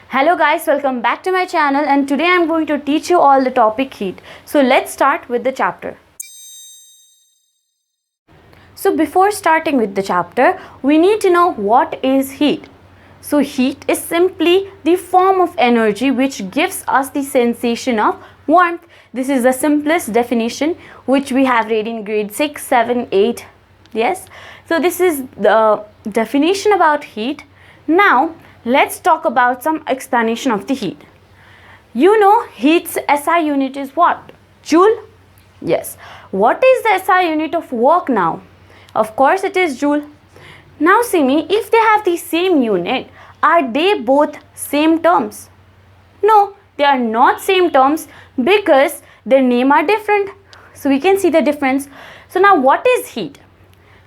Hello guys, welcome back to my channel, and today I'm going to teach you all the topic heat. So let's start with the chapter. So before starting with the chapter, we need to know what is heat. So heat is simply the form of energy which gives us the sensation of warmth. This is the simplest definition which we have read in grade 6, 7, 8. Yes. So this is the definition about heat. Now let's talk about some explanation of the heat. You know heat's SI unit is what? Joule? Yes. What is the SI unit of work now? Of course it is joule. Now see me, if they have the same unit, are they both same terms? No, they are not same terms because their name are different. So we can see the difference. So now what is heat?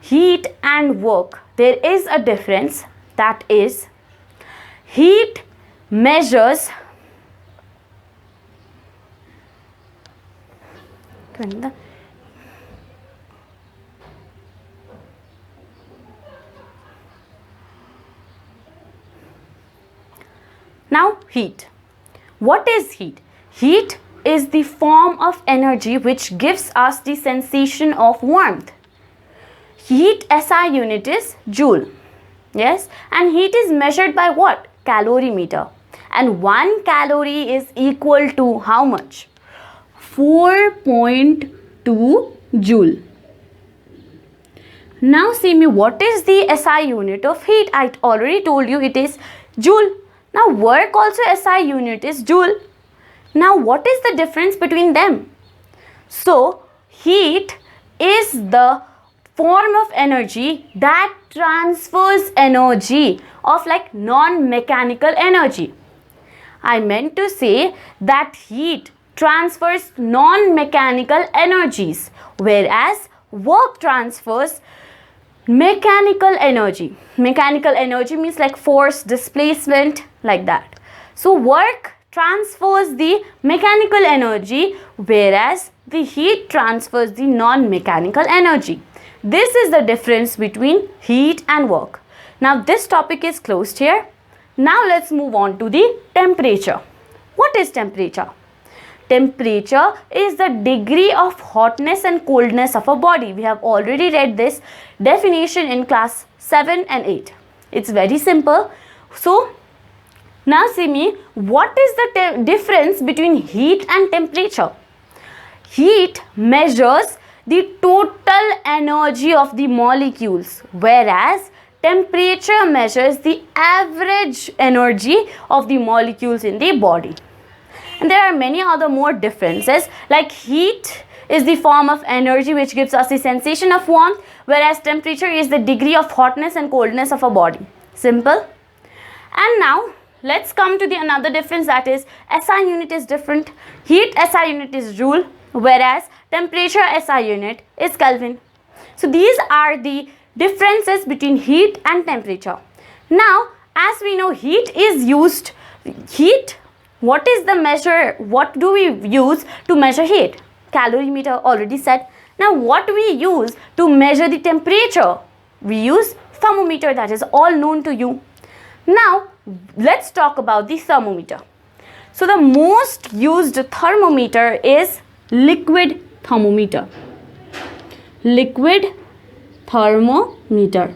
Heat and work. There is a difference, that is heat measures now heat. What is heat? Heat is the form of energy which gives us the sensation of warmth. Heat SI unit is joule. Yes, and heat is measured by what? Calorimeter. And 1 calorie is equal to how much? 4.2 joule. Now see me, what is the SI unit of heat? I already told you it is joule. Now work also SI unit is joule. Now what is the difference between them? So heat is the form of energy that transfers energy of like non-mechanical energy. I meant to say that heat transfers non-mechanical energies, whereas work transfers mechanical energy. Mechanical energy means like force, displacement, like that. So work transfers the mechanical energy, whereas the heat transfers the non-mechanical energy. This is the difference between heat and work. Now this topic is closed here. Now let's move on to the temperature. What is temperature? Temperature is the degree of hotness and coldness of a body. We have already read this definition in class 7 and 8. It's very simple. So now see me, what is the difference between heat and temperature? Heat measures the total energy of the molecules, whereas temperature measures the average energy of the molecules in the body. And there are many other more differences, like heat is the form of energy which gives us the sensation of warmth, whereas temperature is the degree of hotness and coldness of a body. Simple. And now let's come to the another difference, that is SI unit is different. Heat SI unit is joule, whereas temperature SI unit is Kelvin. So these are the differences between heat and temperature. Now as we know, heat is used, what is the measure, what do we use to measure heat? Calorimeter, already said. Now what we use to measure the temperature? We use thermometer, that is all known to you. Now let's talk about the thermometer. So the most used thermometer is liquid thermometer. Liquid thermometer.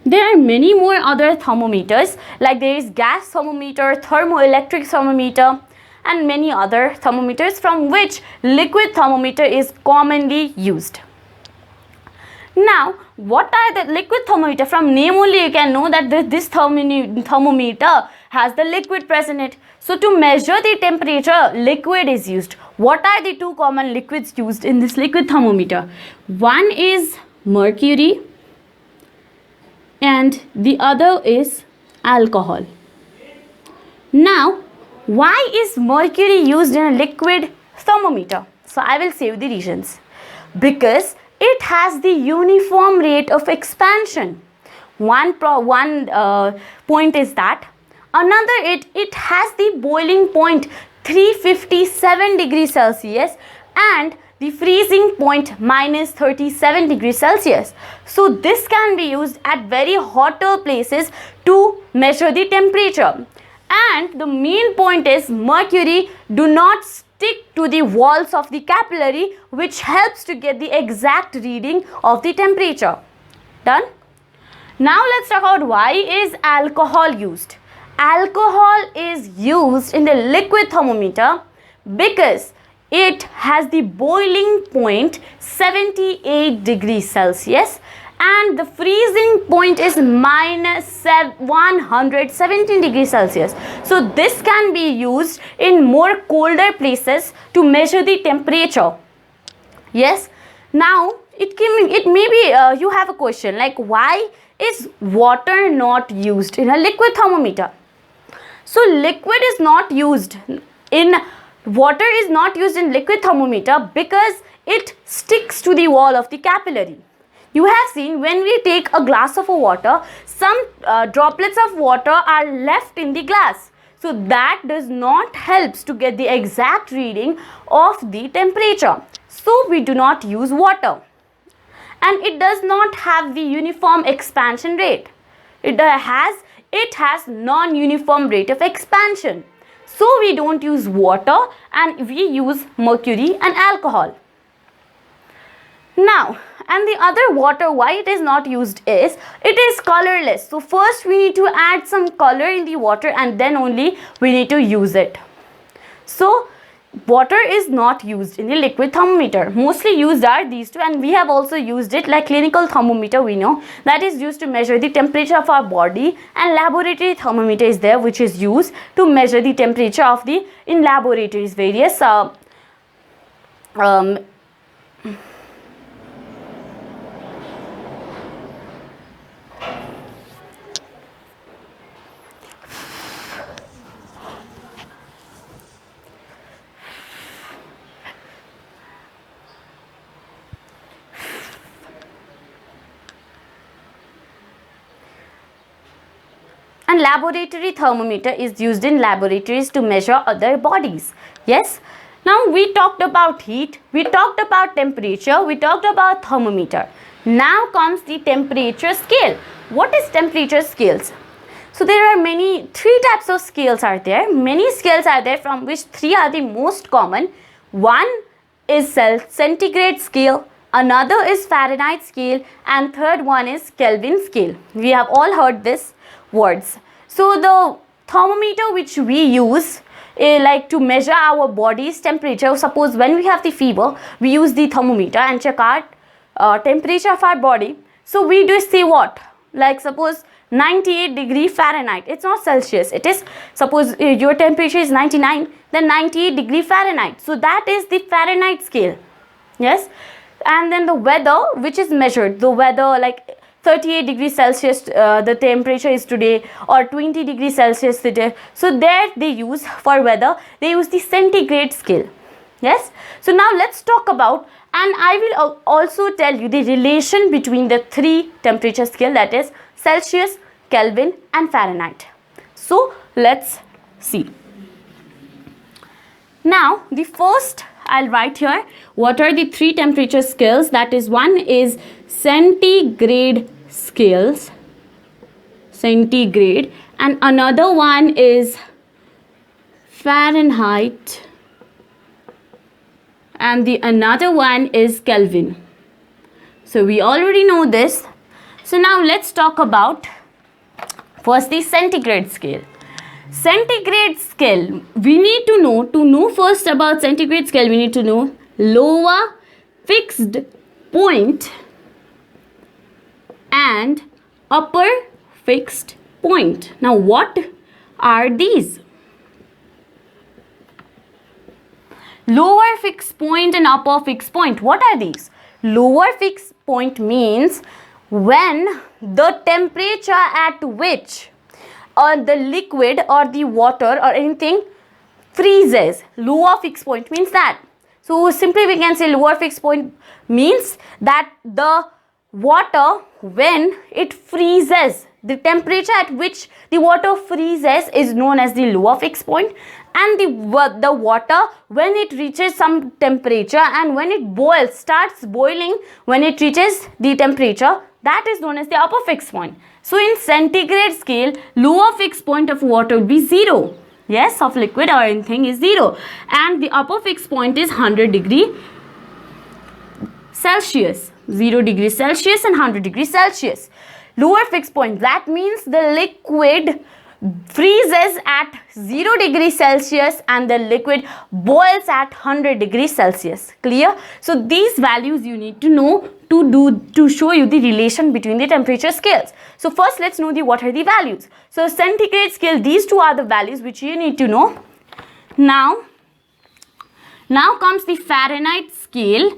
There are many more other thermometers, like there is gas thermometer, thermoelectric thermometer, and many other thermometers, from which liquid thermometer is commonly used. Now what are the liquid thermometer? From name only you can know that this thermometer has the liquid present in it. So to measure the temperature, liquid is used. What are the two common liquids used in this liquid thermometer? One is mercury and the other is alcohol. Now why is mercury used in a liquid thermometer? So I will say you the reasons. Because it has the uniform rate of expansion. One point is that. Another, it has the boiling point 357 degrees Celsius, and the freezing point minus 37 degrees Celsius. So this can be used at very hotter places to measure the temperature. And the main point is mercury do not stick to the walls of the capillary, which helps to get the exact reading of the temperature. Done? Now let's talk about why is alcohol used. Alcohol is used in the liquid thermometer because it has the boiling point 78 degrees Celsius and the freezing point is minus 117 degrees Celsius. So this can be used in more colder places to measure the temperature. Yes. Now it may be you have a question like, why is water not used in a liquid thermometer? So liquid is not used in water is not used in liquid thermometer because it sticks to the wall of the capillary. You have seen when we take a glass of water, some droplets of water are left in the glass. So that does not help to get the exact reading of the temperature. So we do not use water. And it does not have the uniform expansion rate. It has non-uniform rate of expansion. So we don't use water and we use mercury and alcohol. Now, and the other water, why it is not used is, it is colorless. So first we need to add some color in the water and then only we need to use it. So water is not used in the liquid thermometer. Mostly used are these two, and we have also used it like clinical thermometer, we know that is used to measure the temperature of our body, and laboratory thermometer is there which is used to measure the temperature of the in laboratories various and laboratory thermometer is used in laboratories to measure other bodies. Yes. Now we talked about heat, we talked about temperature, we talked about thermometer. Now comes the temperature scale. What is temperature scales? So there are three types of scales are there. Many scales are there, from which three are the most common. One is centigrade scale, another is Fahrenheit scale, and third one is Kelvin scale. We have all heard this words. So the thermometer which we use like to measure our body's temperature. Suppose when we have the fever, we use the thermometer and check our temperature of our body. So we do see what, like suppose 98 degree Fahrenheit. It's not Celsius. It is, suppose your temperature is 99, then 98 degree Fahrenheit. So that is the Fahrenheit scale. Yes. And then the weather which is measured, the weather like 38 degrees Celsius the temperature is today, or 20 degrees Celsius today. So there they use, for weather they use the centigrade scale. Yes. So now let's talk about, and I will also tell you the relation between the three temperature scale, that is Celsius, Kelvin and Fahrenheit. So let's see. Now the first I'll write here what are the three temperature scales, that is one is centigrade scales, centigrade, and another one is Fahrenheit, and the another one is Kelvin. So we already know this. So now let's talk about first the centigrade scale. Centigrade scale, we need to know first about centigrade scale, we need to know lower fixed point and upper fixed point. Now what are these? Lower fixed point and upper fixed point, what are these? Lower fixed point means when the temperature at which the liquid or the water or anything freezes. Lower fixed point means that. So simply we can say lower fixed point means that the water when it freezes the temperature at which the water freezes is known as the lower fixed point, and the water when it reaches some temperature and when it boils, starts boiling, when it reaches the temperature, that is known as the upper fixed point. So in centigrade scale, lower fixed point of water will be 0. Yes, of liquid or anything is 0, and the upper fixed point is 100 degree Celsius. 0 degree Celsius and 100 degree Celsius. Lower fixed point, that means the liquid freezes at 0 degree Celsius and the liquid boils at 100 degrees Celsius. Clear? So these values you need to know to show you the relation between the temperature scales. So first let's know what are the values. So centigrade scale, these two are the values which you need to know. Now comes the Fahrenheit scale.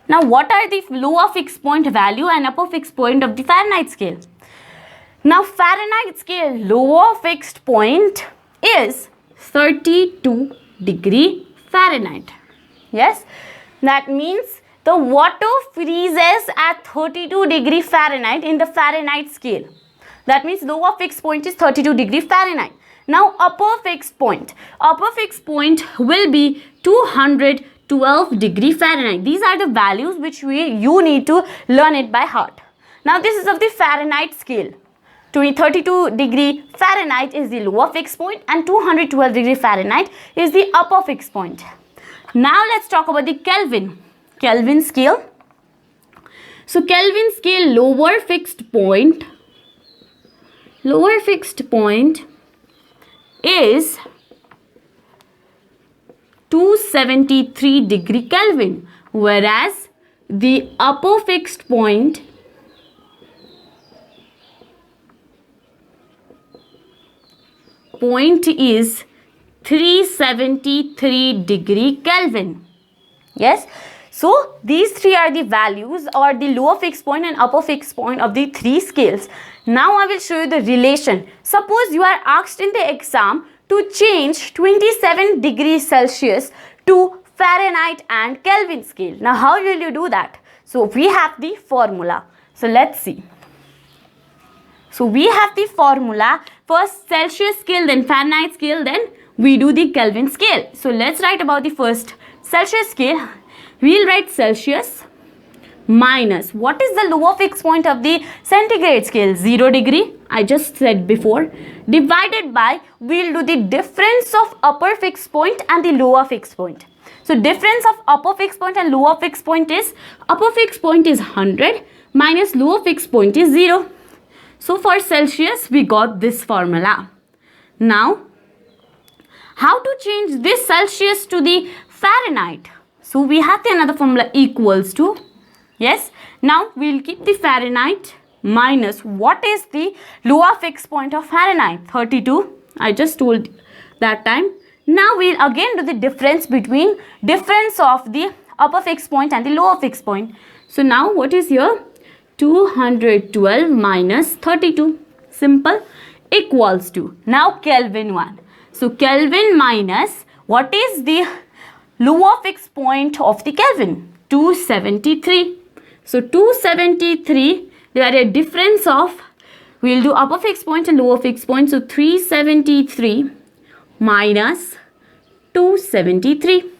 Now what are the lower fixed point value and upper fixed point of the Fahrenheit scale? Now Fahrenheit scale lower fixed point is 32 degree Fahrenheit. Yes, that means the water freezes at 32 degree Fahrenheit in the Fahrenheit scale. That means lower fixed point is 32 degree Fahrenheit. Now upper fixed point will be 212 degree Fahrenheit. These are the values which you need to learn it by heart. Now this is of the Fahrenheit scale. 32 degree Fahrenheit is the lower fixed point and 212 degree Fahrenheit is the upper fixed point. Now let's talk about the Kelvin scale. So Kelvin scale lower fixed point is 273 degree Kelvin, whereas the upper fixed point is 373 degree Kelvin. Yes, so these three are the values or the lower fixed point and upper fixed point of the three scales. Now I will show you the relation. Suppose you are asked in the exam to change 27 degrees Celsius to Fahrenheit and Kelvin scale. Now how will you do that? So we have the formula. So let's see. So we have the formula, first Celsius scale, then Fahrenheit scale, then we do the Kelvin scale. So let's write about the first Celsius scale. We'll write Celsius minus, what is the lower fixed point of the centigrade scale? 0 degree, I just said before, divided by, we'll do the difference of upper fixed point and the lower fixed point. So difference of upper fixed point and lower fixed point is, upper fixed point is 100 minus lower fixed point is 0. So for Celsius, we got this formula. Now, how to change this Celsius to the Fahrenheit? So we have the another formula equals to, yes, now we'll keep the Fahrenheit minus, what is the lower fixed point of Fahrenheit? 32, I just told that time. Now we'll again do the difference between difference of the upper fixed point and the lower fixed point. So now what is here? 212 minus 32, simple, equals to, now Kelvin one. So Kelvin minus, what is the lower fixed point of the Kelvin? 273. So 273 divided difference of, we'll do upper fixed point and lower fixed point. So 373 minus 273.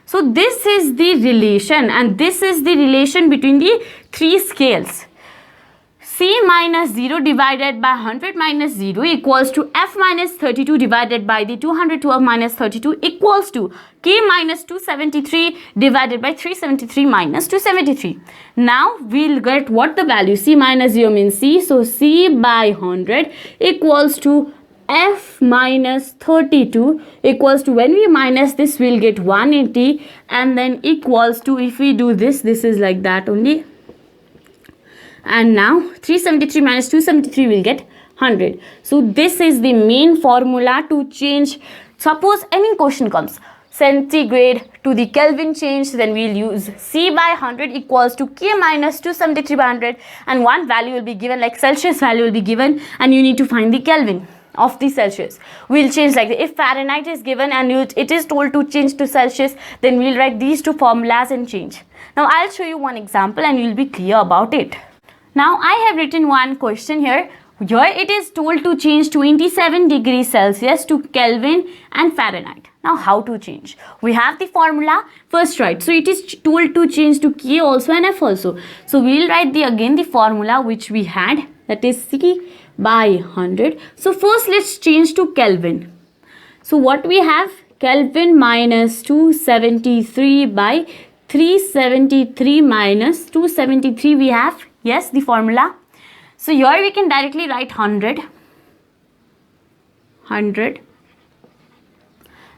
So this is the relation, and this is the relation between the three scales. C minus 0 divided by 100 minus 0 equals to F minus 32 divided by the 212 minus 32 equals to K minus 273 divided by 373 minus 273. Now we'll get what the value, C minus 0 means C. So C by 100 equals to F minus 32 equals to, when we minus this we'll get 180, and then equals to, if we do this is like that only. And now 373 minus 273 will get 100. So this is the main formula to change. Suppose any question comes, centigrade to the Kelvin change, then we'll use C by 100 equals to K minus 273 by 100, and one value will be given, like Celsius value will be given, and you need to find the Kelvin of the Celsius. We'll change like that. If Fahrenheit is given and it is told to change to Celsius, then we'll write these two formulas and change. Now I'll show you one example and you'll be clear about it. Now I have written one question here. Here it is told to change 27 degrees Celsius to Kelvin and Fahrenheit. Now how to change? We have the formula first, right? So it is told to change to K also and F also. So we will write again the formula which we had, that is C by 100. So first let's change to Kelvin. So what we have, Kelvin minus 273 by 373 minus 273 we have, yes, the formula. So here we can directly write 100.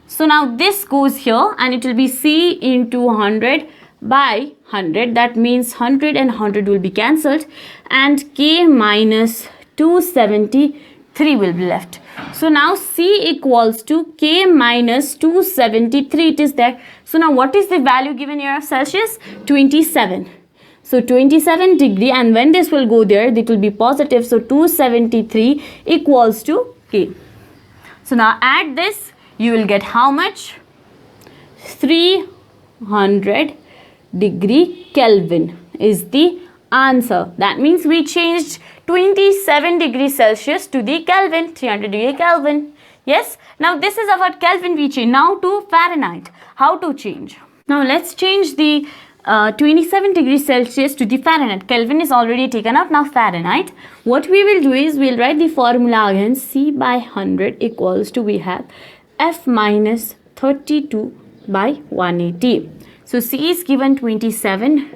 So now this goes here and it will be C into 100 by 100. That means 100 and 100 will be cancelled and K minus 273 will be left. So now C equals to K minus 273, it is there. So now what is the value given here of Celsius? 27. So 27 degree, and when this will go there, it will be positive. So 273 equals to K. So now add this, you will get how much? 300 degree Kelvin is the answer. That means we changed 27 degrees Celsius to the Kelvin, 300 degree Kelvin. Yes, now this is about Kelvin we change. Now to Fahrenheit. How to change? Now let's change the 27 degrees Celsius to the Fahrenheit. Kelvin is already taken up. Now Fahrenheit. What we will do is we'll write the formula again. C by 100 equals to, we have F minus 32 by 180. So C is given 27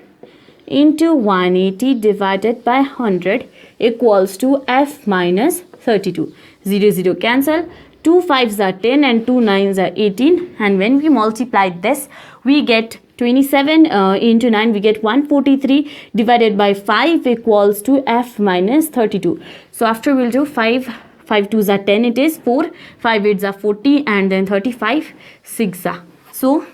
into 180 divided by 100 equals to F minus 32. 0, 0 cancel. 2 5s are 10 and 2 9s are 18. And when we multiply this, we get 27 into 9, we get 143 divided by 5 equals to F minus 32. So after we'll do 5 2s are 10, it is 4, 5 8s are 40, and then 35 6 are. So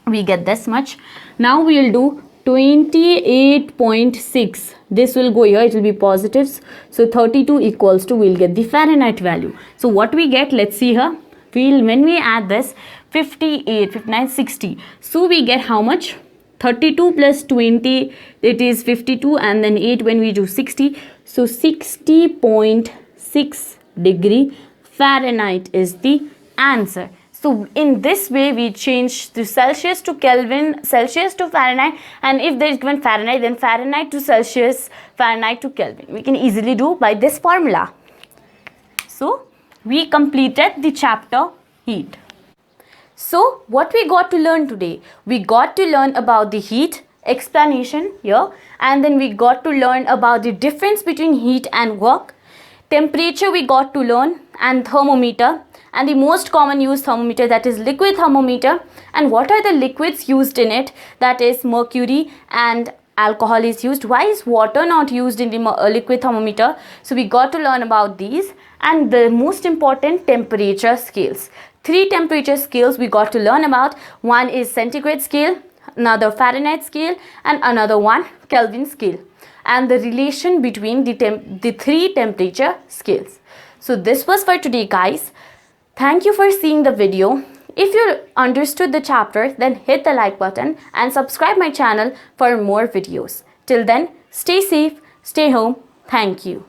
we get this much. Now we will do 28.6. This will go here, it will be positives. So 32 equals to, we'll get the Fahrenheit value. So what we get, let's see here. When we add this, 58, 59, 60. So we get how much? 32 plus 20, it is 52, and then 8 when we do 60. So 60.6 degree Fahrenheit is the answer. So in this way we change the Celsius to Kelvin, Celsius to Fahrenheit, and if there is given Fahrenheit, then Fahrenheit to Celsius, Fahrenheit to Kelvin. We can easily do by this formula. So we completed the chapter heat. So what we got to learn today? We got to learn about the heat, explanation here, and then we got to learn about the difference between heat and work. Temperature we got to learn, and thermometer, and the most common used thermometer, that is liquid thermometer, and what are the liquids used in it, that is mercury and alcohol is used. Why is water not used in the liquid thermometer? So we got to learn about these, and the most important, temperature scales. 3 temperature scales we got to learn about. One is centigrade scale, another Fahrenheit scale, and another one Kelvin scale, and the relation between the 3 temperature scales. So this was for today, guys. Thank you for seeing the video. If you understood the chapter, then hit the like button and subscribe my channel for more videos. Till then, stay safe, stay home. Thank you.